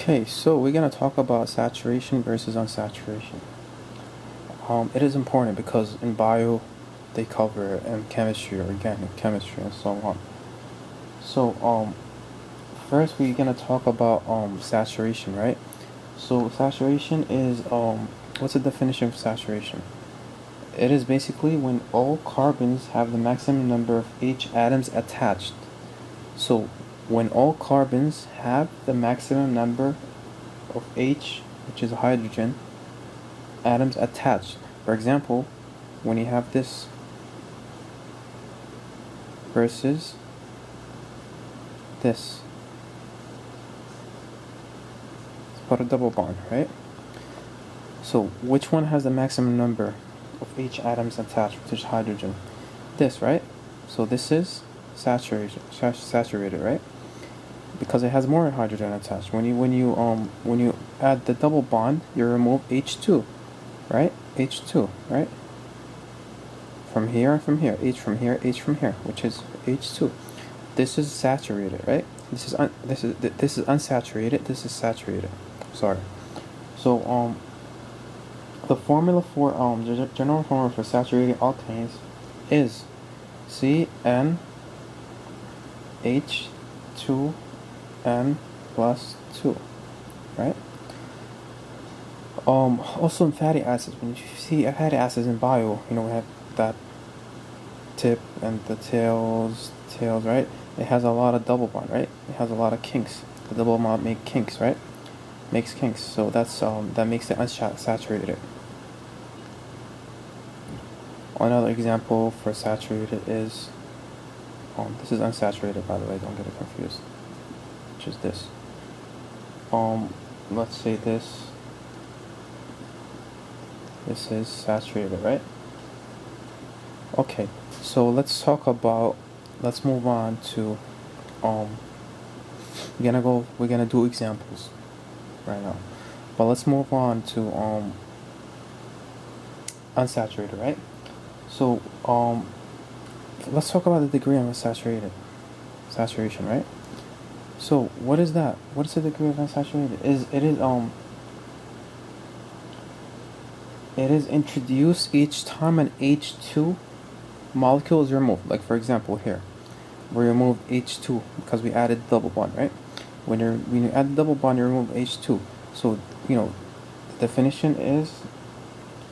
Okay, so we're gonna talk about saturation versus unsaturation. It is important because in bio they cover it, and chemistry, organic chemistry, and so on. So first we're gonna talk about saturation, right? So saturation is what's the definition of saturation? It is basically when all carbons have the maximum number of H atoms attached. So when all carbons have the maximum number of H, which is hydrogen, atoms attached. For example, when you have this versus this, let's put a double bond, right? So which one has the maximum number of H atoms attached, which is hydrogen? This, right? So this is saturated, right? Because it has more hydrogen attached. When you add the double bond, you remove H2, right? H2, right? From here and from here, H from here, H from here, which is H2. This is saturated, right? This is unsaturated. This is saturated. Sorry. So the formula for the general formula for saturated alkanes is CnH2n plus 2, right? Also in fatty acids, when you see fatty acids in bio, we have that tip and the tails, right? It has a lot of double bond, right? It has a lot of kinks. The double bond makes kinks, right? Makes kinks. So that's that makes it unsaturated. Another example for saturated is this is unsaturated, by the way, don't get it confused. Which is this. Let's say this is saturated, right? Okay, so let's move on to we're gonna do examples right now. But let's move on to unsaturated, right? So let's talk about the degree of saturation, right? So what is that? What is the degree of unsaturated? It is introduced each time an H2 molecule is removed. Like for example here, we removed H2 because we added double bond, right? When you add the double bond, you remove H2. So the definition is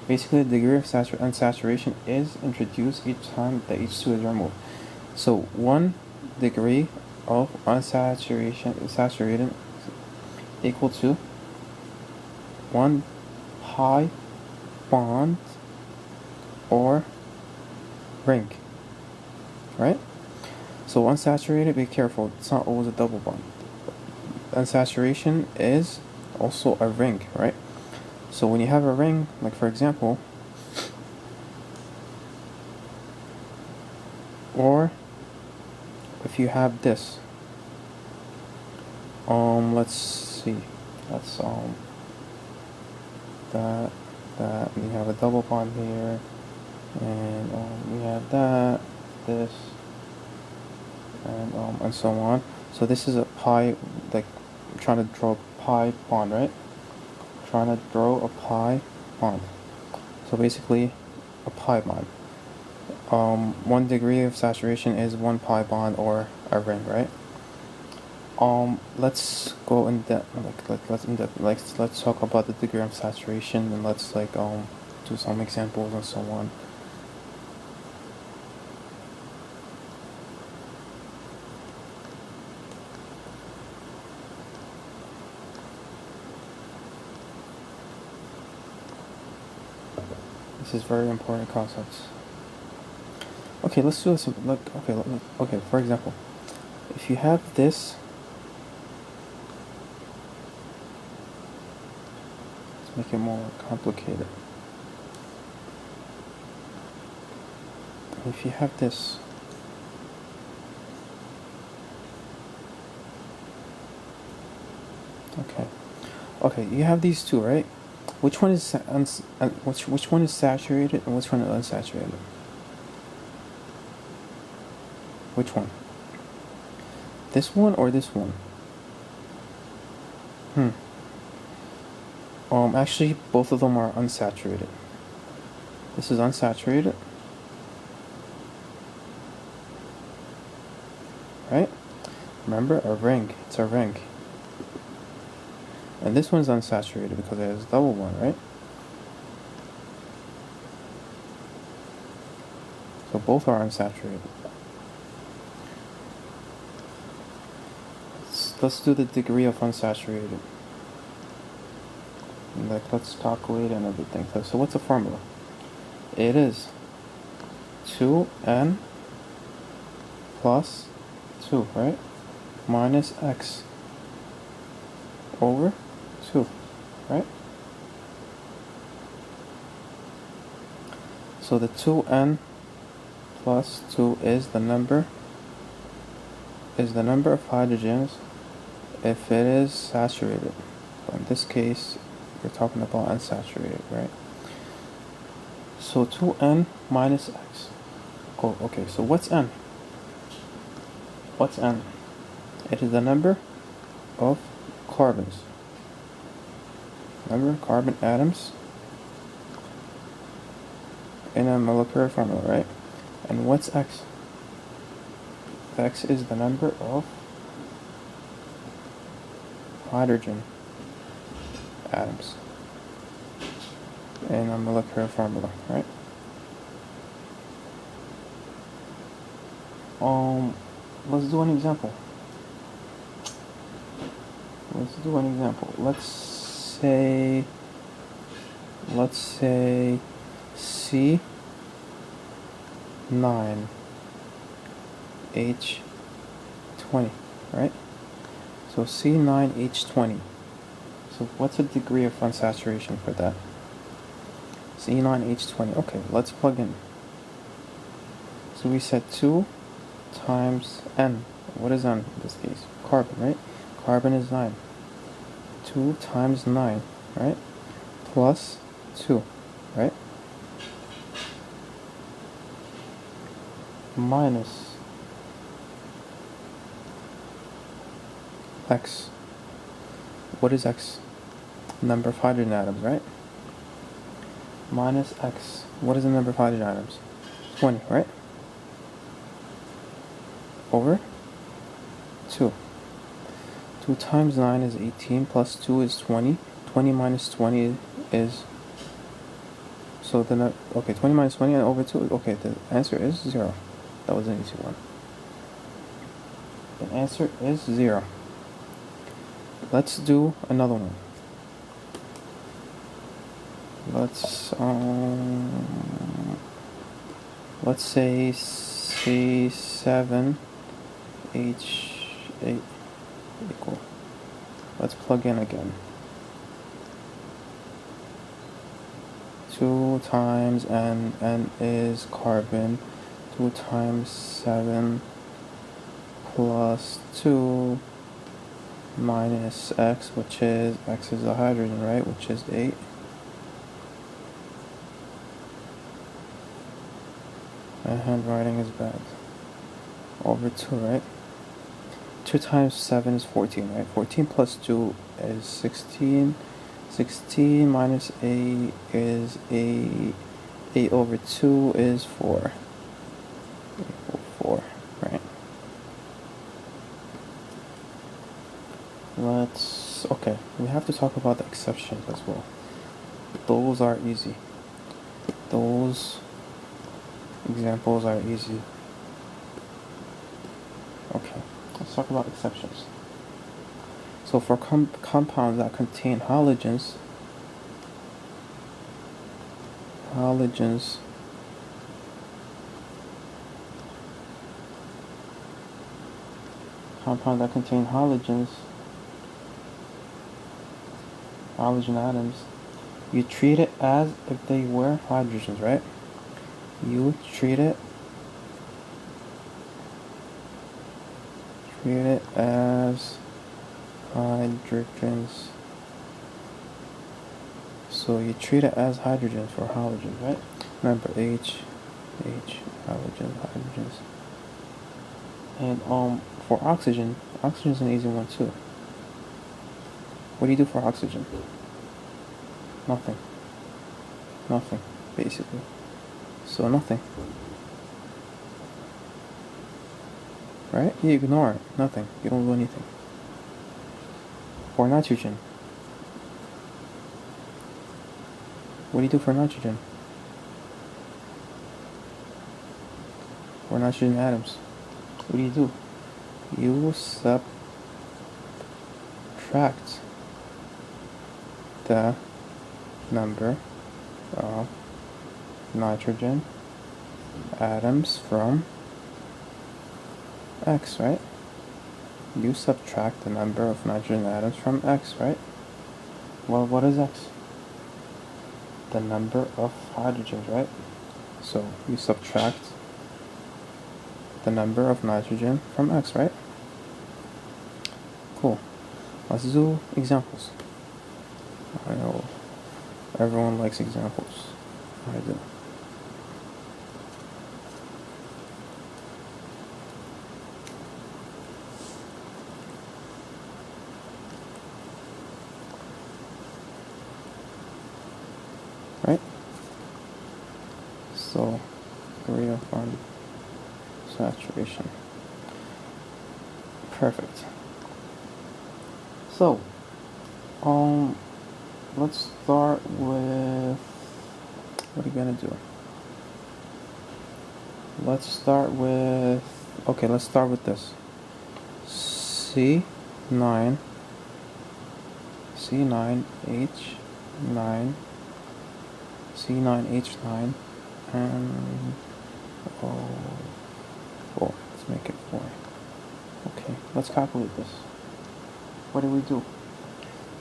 basically the degree of unsaturation is introduced each time the H2 is removed. So 1 degree of saturated equal to 1 pi bond or ring, right? So unsaturated, be careful, it's not always a double bond. Unsaturation is also a ring, right? So when you have a ring, like for example, or if you have this, let's see, that's that we have a double bond here, and we have this, and so on. So this is a pi, like I'm trying to draw a pi bond, right? Trying to draw a pi bond. So basically, a pi bond. 1 degree of saturation is 1 pi bond or a ring, right? Let's go in depth. Let's talk about the degree of saturation, and let's do some examples and so on. This is very important concepts. Okay, let's do this. Okay. For example, if you have this, let's make it more complicated. If you have this, okay, you have these two, right? Which one is which one is saturated and which one is unsaturated? Which one? This one or this one? Actually, both of them are unsaturated. This is unsaturated, right? Remember, a ring. It's a ring. And this one's unsaturated because it has a double bond, right? So both are unsaturated. Let's do the degree of unsaturated. Like, let's calculate and everything. So what's the formula? It is 2n plus 2, right? Minus x over 2, right? So the 2n plus 2 is the number of hydrogens if it is saturated. So in this case, we're talking about unsaturated, right? So 2n minus x. Oh, okay, so what's n? What's n? It is the number of carbons. Remember, carbon atoms in a molecular formula, right? And what's x? X is the number of hydrogen atoms in a molecular formula, right? Let's do an example. Let's say C9H20, right? So C9H20. So what's the degree of unsaturation for that? C9H20. Okay, let's plug in. So we said 2 times N. What is N in this case? Carbon, right? Carbon is 9. 2 times 9, right? Plus 2, right? Minus X. What is X? Number of hydrogen atoms, right? Minus X. What is the number of hydrogen atoms? 20, right? Over 2. 2 times 9 is 18, plus 2 is 20. 20 minus 20 is... So then, okay, 20 minus 20 and over 2, okay, the answer is 0. That was an easy one. The answer is 0. Let's do another one. Let's say C7H8 equal. Let's plug in again. 2 times N is carbon. 2 times 7 plus 2 minus X, which is, X is a hydrogen, right? Which is 8. My handwriting is bad. Over 2, right? 2 times 7 is 14, right? 14 plus 2 is 16. 16 minus 8 is 8. 8 over 2 is 4. 4, right? Okay, we have to talk about the exceptions as well. Those are easy. Those examples are easy. Okay, let's talk about exceptions. So for compounds that contain halogens, compounds that contain halogen atoms, you treat it as if they were hydrogens, right? You treat it as hydrogens. So you treat it as hydrogens for halogens, right? Remember, H, halogens. And for oxygen is an easy one too. What do you do for oxygen? Nothing. Nothing, basically. So nothing. Right? You ignore it. Nothing. You don't do anything. For nitrogen. What do you do for nitrogen? For nitrogen atoms. What do? You subtract the number of nitrogen atoms from X, right? You subtract the number of nitrogen atoms from X, right? Well, what is X? The number of hydrogens, right? So you subtract the number of nitrogen from X, right? Cool. Let's do examples. I know everyone likes examples. I do. Right? So, rate of unsaturation. Perfect. So, let's start with, what are you gonna do? Let's start with this. C9H9, C9H9, and let's make it 4. Okay, let's calculate this. What do we do?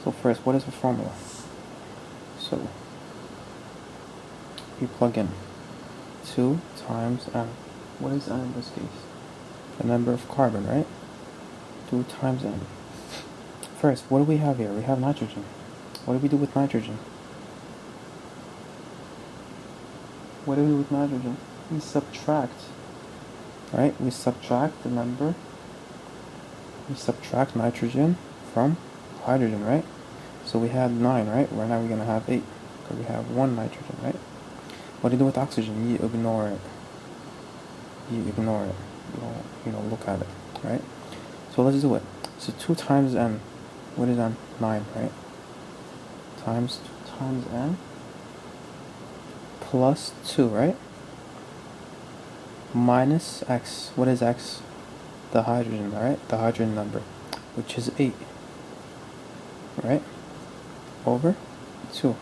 So first, what is the formula? So you plug in 2 times n. What is n in this case? The number of carbon, right? 2 times n. First, what do we have here? We have nitrogen. What do we do with nitrogen? What do we do with nitrogen? We subtract, right? We subtract the number. We subtract nitrogen from hydrogen, right? So we had 9, right? Right now we're going to have 8, because we have 1 nitrogen, right? What do you do with oxygen? You ignore it. You don't look at it, right? So let's do it. So 2 times n. What is n? 9, right? Times 2 times n plus 2, right? Minus x. What is x? The hydrogen, right? The hydrogen number, which is 8, right? Over 2.